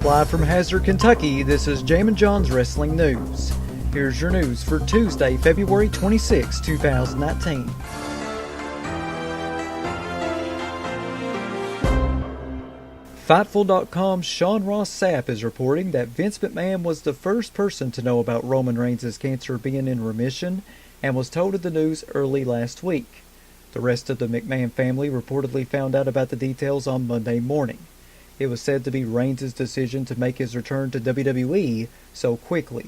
Live from Hazard, Kentucky, this is Jammin John's Wrestling News. Here's your news for Tuesday, February 26, 2019. Fightful.com's Sean Ross Sapp is reporting that Vince McMahon was the first person to know about Roman Reigns' cancer being in remission and was told of the news early last week. The rest of the McMahon family reportedly found out about the details on Monday morning. It was said to be Reigns' decision to make his return to WWE so quickly.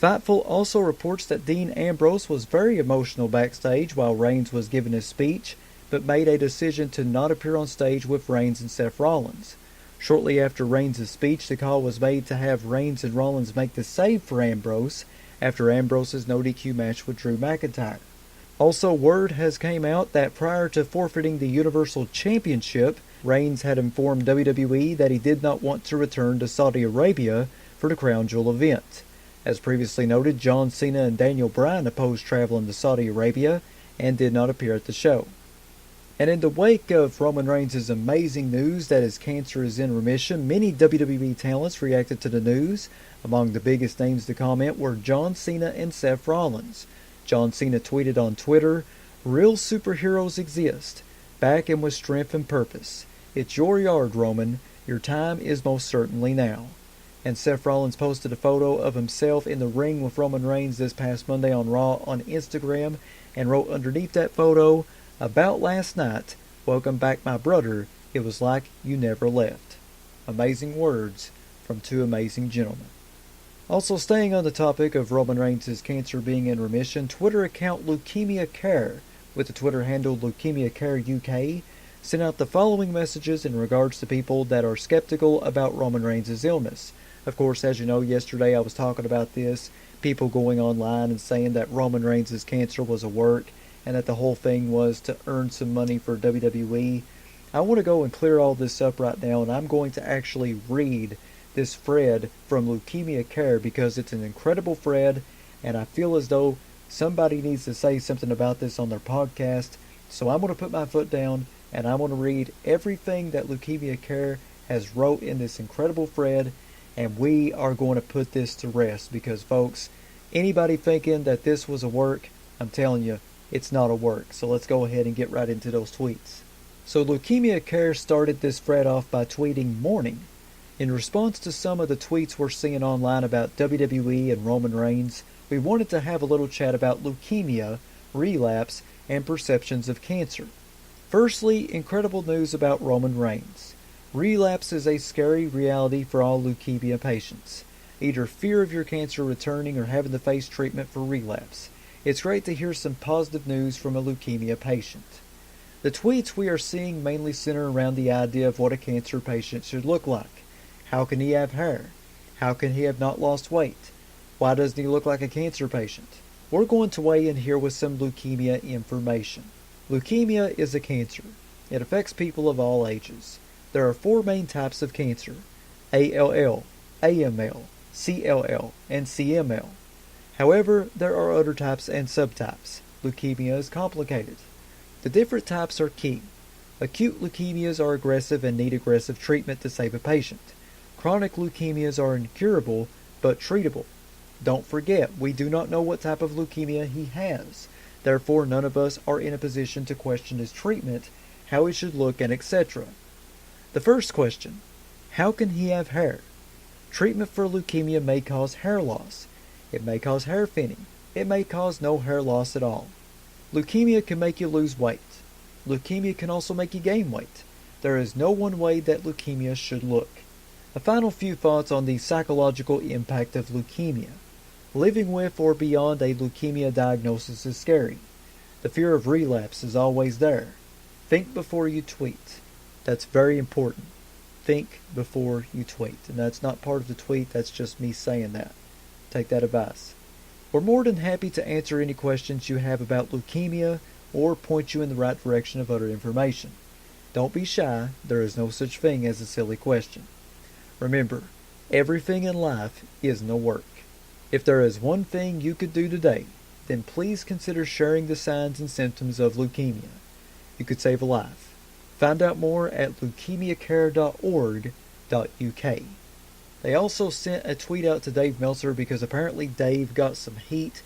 Fightful also reports that Dean Ambrose was very emotional backstage while Reigns was giving his speech, but made a decision to not appear on stage with Reigns and Seth Rollins. Shortly after Reigns' speech, the call was made to have Reigns and Rollins make the save for Ambrose after Ambrose's no DQ match with Drew McIntyre. Also, word has came out that prior to forfeiting the Universal Championship, Reigns had informed WWE that he did not want to return to Saudi Arabia for the Crown Jewel event. As previously noted, John Cena and Daniel Bryan opposed traveling to Saudi Arabia and did not appear at the show. And in the wake of Roman Reigns' amazing news that his cancer is in remission, many WWE talents reacted to the news. Among the biggest names to comment were John Cena and Seth Rollins. John Cena tweeted on Twitter, "Real superheroes exist. Back and with strength and purpose. It's your yard, Roman. Your time is most certainly now." And Seth Rollins posted a photo of himself in the ring with Roman Reigns this past Monday on Raw on Instagram and wrote underneath that photo, "About last night, welcome back my brother. It was like you never left." Amazing words from two amazing gentlemen. Also, staying on the topic of Roman Reigns' cancer being in remission, Twitter account Leukemia Care, with the Twitter handle Leukemia Care UK, sent out the following messages in regards to people that are skeptical about Roman Reigns' illness. Of course, as you know, yesterday I was talking about this, people going online and saying that Roman Reigns' cancer was a work and that the whole thing was to earn some money for WWE. I want to go and clear all this up right now, and I'm going to actually read this thread from Leukemia Care because it's an incredible thread, and I feel as though somebody needs to say something about this on their podcast. So I'm going to put my foot down and I'm going to read everything that Leukemia Care has wrote in this incredible thread, and we are going to put this to rest because, folks, anybody thinking that this was a work, I'm telling you, it's not a work. So let's go ahead and get right into those tweets. So Leukemia Care started this thread off by tweeting "Morning." In response to some of the tweets we're seeing online about WWE and Roman Reigns, we wanted to have a little chat about leukemia, relapse, and perceptions of cancer. Firstly, incredible news about Roman Reigns. Relapse is a scary reality for all leukemia patients. Either fear of your cancer returning or having to face treatment for relapse. It's great to hear some positive news from a leukemia patient. The tweets we are seeing mainly center around the idea of what a cancer patient should look like. How can he have hair? How can he have not lost weight? Why doesn't he look like a cancer patient? We're going to weigh in here with some leukemia information. Leukemia is a cancer. It affects people of all ages. There are four main types of cancer: ALL, AML, CLL, and CML. However, there are other types and subtypes. Leukemia is complicated. The different types are key. Acute leukemias are aggressive and need aggressive treatment to save a patient. Chronic leukemias are incurable but treatable. Don't forget, we do not know what type of leukemia he has. Therefore, none of us are in a position to question his treatment, how he should look, and etc. The first question: how can he have hair? Treatment for leukemia may cause hair loss. It may cause hair thinning. It may cause no hair loss at all. Leukemia can make you lose weight. Leukemia can also make you gain weight. There is no one way that leukemia should look. A final few thoughts on the psychological impact of leukemia. Living with or beyond a leukemia diagnosis is scary. The fear of relapse is always there. Think before you tweet. That's very important. Think before you tweet. And that's not part of the tweet, that's just me saying that. Take that advice. We're more than happy to answer any questions you have about leukemia or point you in the right direction of other information. Don't be shy. There is no such thing as a silly question. Remember, everything in life isn't a work. If there is one thing you could do today, then please consider sharing the signs and symptoms of leukemia. You could save a life. Find out more at leukemiacare.org.uk. They also sent a tweet out to Dave Meltzer because apparently Dave got some heat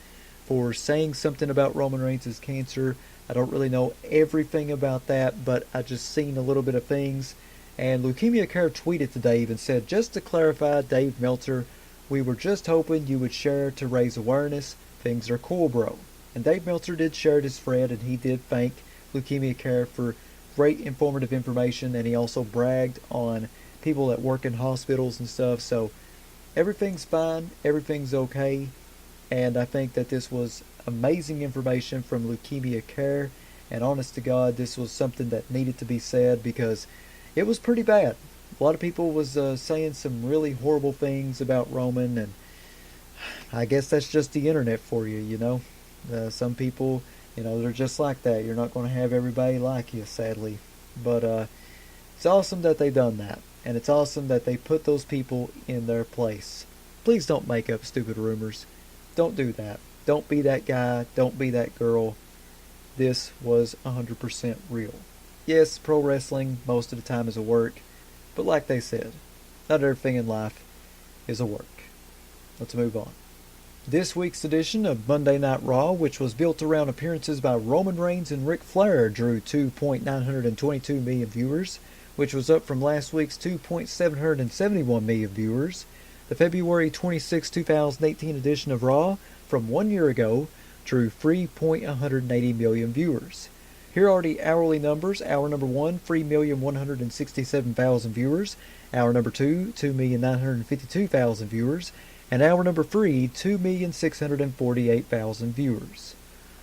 for saying something about Roman Reigns' cancer. I don't really know everything about that, but I just seen a little bit of things. And Leukemia Care tweeted to Dave and said, "Just to clarify, Dave Meltzer, we were just hoping you would share to raise awareness. Things are cool, bro." And Dave Meltzer did share his thread, and he did thank Leukemia Care for great informative information, and he also bragged on people that work in hospitals and stuff. So everything's fine, everything's okay, and I think that this was amazing information from Leukemia Care, and honest to God, this was something that needed to be said because it was pretty bad. A lot of people was saying some really horrible things about Roman, and I guess that's just the internet for you, you know. Some people, you know, they're just like that. You're not going to have everybody like you, sadly. But it's awesome that they done that, and it's awesome that they put those people in their place. Please don't make up stupid rumors. Don't do that. Don't be that guy. Don't be that girl. This was 100% real. Yes, pro wrestling most of the time is a work, but like they said, not everything in life is a work. Let's move on. This week's edition of Monday Night Raw, which was built around appearances by Roman Reigns and Ric Flair, drew 2.922 million viewers, which was up from last week's 2.771 million viewers. The February 26, 2018 edition of Raw, from 1 year ago, drew 3.180 million viewers. Here are the hourly numbers. Hour number 1, 3,167,000 viewers. Hour number 2, 2,952,000 viewers. And hour number 3, 2,648,000 viewers.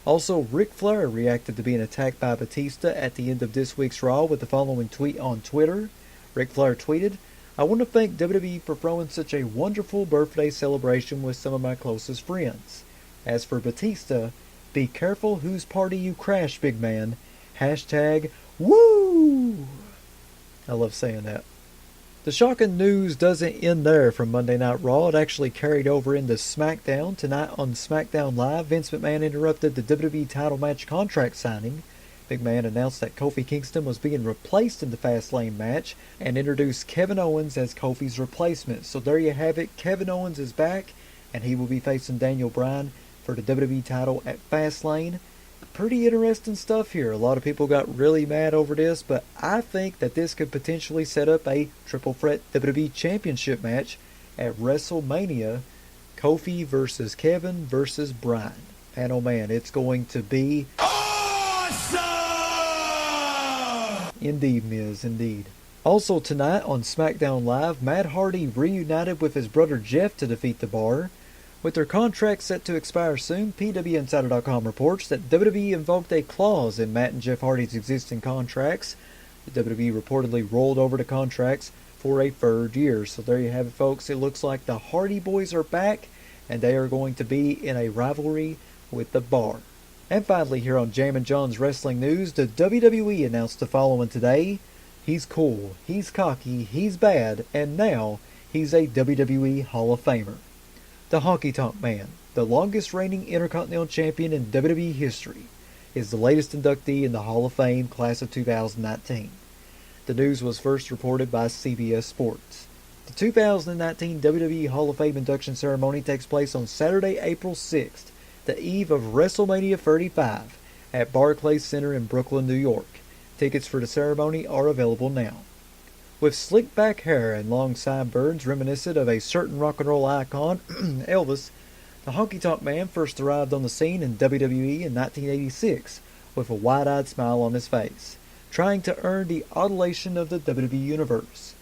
Also, Ric Flair reacted to being attacked by Batista at the end of this week's Raw with the following tweet on Twitter. Ric Flair tweeted, "I want to thank WWE for throwing such a wonderful birthday celebration with some of my closest friends. As for Batista, be careful whose party you crash, big man. Hashtag woo!" I love saying that. The shocking news doesn't end there from Monday Night Raw. It actually carried over into Smackdown. Tonight on Smackdown Live, Vince McMahon interrupted the WWE title match contract signing. McMahon announced that Kofi Kingston was being replaced in the Fastlane match and introduced Kevin Owens as Kofi's replacement. So there you have it. Kevin Owens is back, and he will be facing Daniel Bryan for the WWE title at Fastlane. Pretty interesting stuff here. A lot of people got really mad over this, but I think that this could potentially set up a triple threat WWE Championship match at WrestleMania. Kofi versus Kevin versus Bryan. And oh man, it's going to be awesome! Indeed, Miz, indeed. Also tonight on SmackDown Live, Matt Hardy reunited with his brother Jeff to defeat The Bar. With their contract set to expire soon, PWInsider.com reports that WWE invoked a clause in Matt and Jeff Hardy's existing contracts. The WWE reportedly rolled over the contracts for a third year. So there you have it, folks. It looks like the Hardy Boys are back, and they are going to be in a rivalry with The Bar. And finally, here on Jammin' John's Wrestling News, the WWE announced the following today. He's cool, he's cocky, he's bad, and now he's a WWE Hall of Famer. The Honky Tonk Man, the longest reigning Intercontinental Champion in WWE history, is the latest inductee in the Hall of Fame class of 2019. The news was first reported by CBS Sports. The 2019 WWE Hall of Fame induction ceremony takes place on Saturday, April 6th, the eve of WrestleMania 35, at Barclays Center in Brooklyn, New York. Tickets for the ceremony are available now. With slick back hair and long sideburns reminiscent of a certain rock and roll icon, Elvis, the Honky Tonk Man first arrived on the scene in WWE in 1986 with a wide-eyed smile on his face, trying to earn the adulation of the WWE Universe.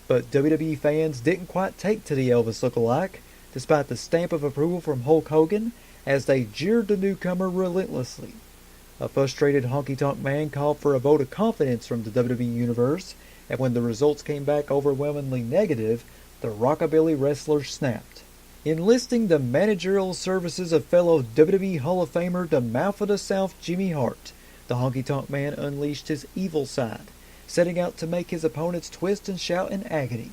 But WWE fans didn't quite take to the Elvis look-alike, despite the stamp of approval from Hulk Hogan, as they jeered the newcomer relentlessly. A frustrated Honky Tonk Man called for a vote of confidence from the WWE Universe, and when the results came back overwhelmingly negative, the rockabilly wrestler snapped. Enlisting the managerial services of fellow WWE Hall of Famer, the Mouth of the South Jimmy Hart, the Honky Tonk Man unleashed his evil side, setting out to make his opponents twist and shout in agony.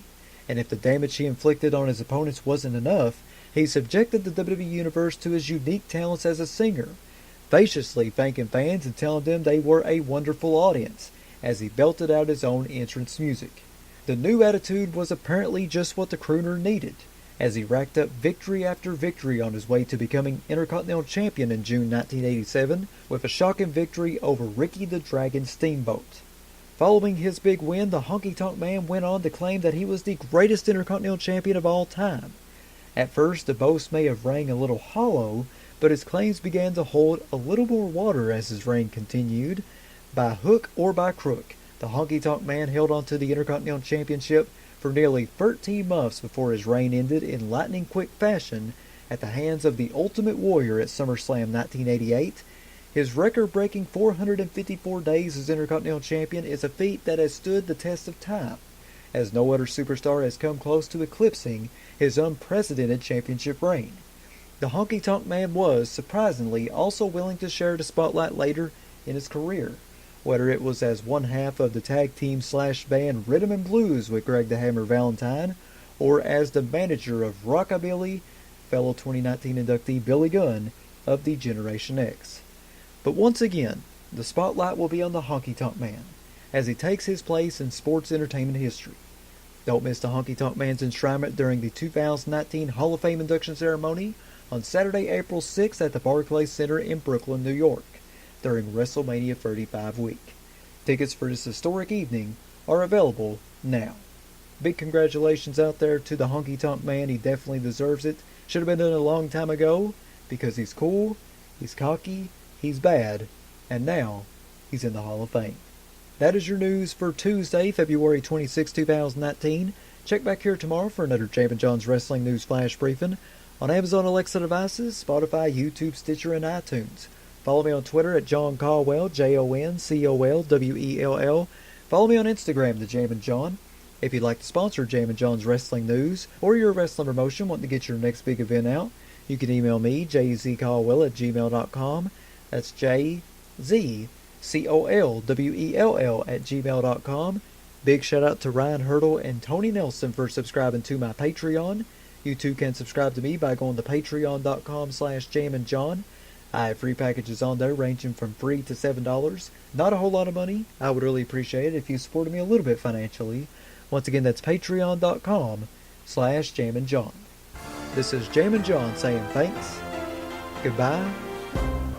And if the damage he inflicted on his opponents wasn't enough, he subjected the WWE Universe to his unique talents as a singer, facetiously thanking fans and telling them they were a wonderful audience, as he belted out his own entrance music. The new attitude was apparently just what the crooner needed, as he racked up victory after victory on his way to becoming Intercontinental Champion in June 1987 with a shocking victory over Ricky the Dragon Steamboat. Following his big win, the Honky Tonk Man went on to claim that he was the greatest Intercontinental Champion of all time. At first, the boast may have rang a little hollow, but his claims began to hold a little more water as his reign continued. By hook or by crook, the Honky Tonk Man held on to the Intercontinental Championship for nearly 13 months before his reign ended in lightning-quick fashion at the hands of the Ultimate Warrior at SummerSlam 1988. His record-breaking 454 days as Intercontinental Champion is a feat that has stood the test of time, as no other superstar has come close to eclipsing his unprecedented championship reign. The Honky Tonk Man was, surprisingly, also willing to share the spotlight later in his career, whether it was as one half of the tag team / band Rhythm and Blues with Greg the Hammer Valentine, or as the manager of Rockabilly, fellow 2019 inductee Billy Gunn of the Generation X. But once again, the spotlight will be on the Honky Tonk Man, as he takes his place in sports entertainment history. Don't miss the Honky Tonk Man's enshrinement during the 2019 Hall of Fame induction ceremony on Saturday, April 6th at the Barclays Center in Brooklyn, New York, during WrestleMania 35 week. Tickets for this historic evening are available now. Big congratulations out there to the Honky Tonk Man. He definitely deserves it. Should have been done a long time ago, because he's cool, he's cocky, he's bad, and now he's in the Hall of Fame. That is your news for Tuesday, February 26, 2019. Check back here tomorrow for another Jammin' John's Wrestling News Flash Briefing on Amazon Alexa devices, Spotify, YouTube, Stitcher, and iTunes. Follow me on Twitter at John Caldwell, JONCOLWELL. Follow me on Instagram, The Jammin' John. If you'd like to sponsor Jammin' John's Wrestling News, or your wrestling promotion wanting to get your next big event out, you can email me, jzcaldwell@gmail.com. That's JZCOLWELL@gmail.com. Big shout out to Ryan Hurdle and Tony Nelson for subscribing to my Patreon. You too can subscribe to me by going to patreon.com/jamminjohn. I have free packages on there ranging from $3 to $7. Not a whole lot of money. I would really appreciate it if you supported me a little bit financially. Once again, that's patreon.com/jamminjohn. This is Jammin' John saying thanks, goodbye,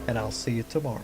and I'll see you tomorrow.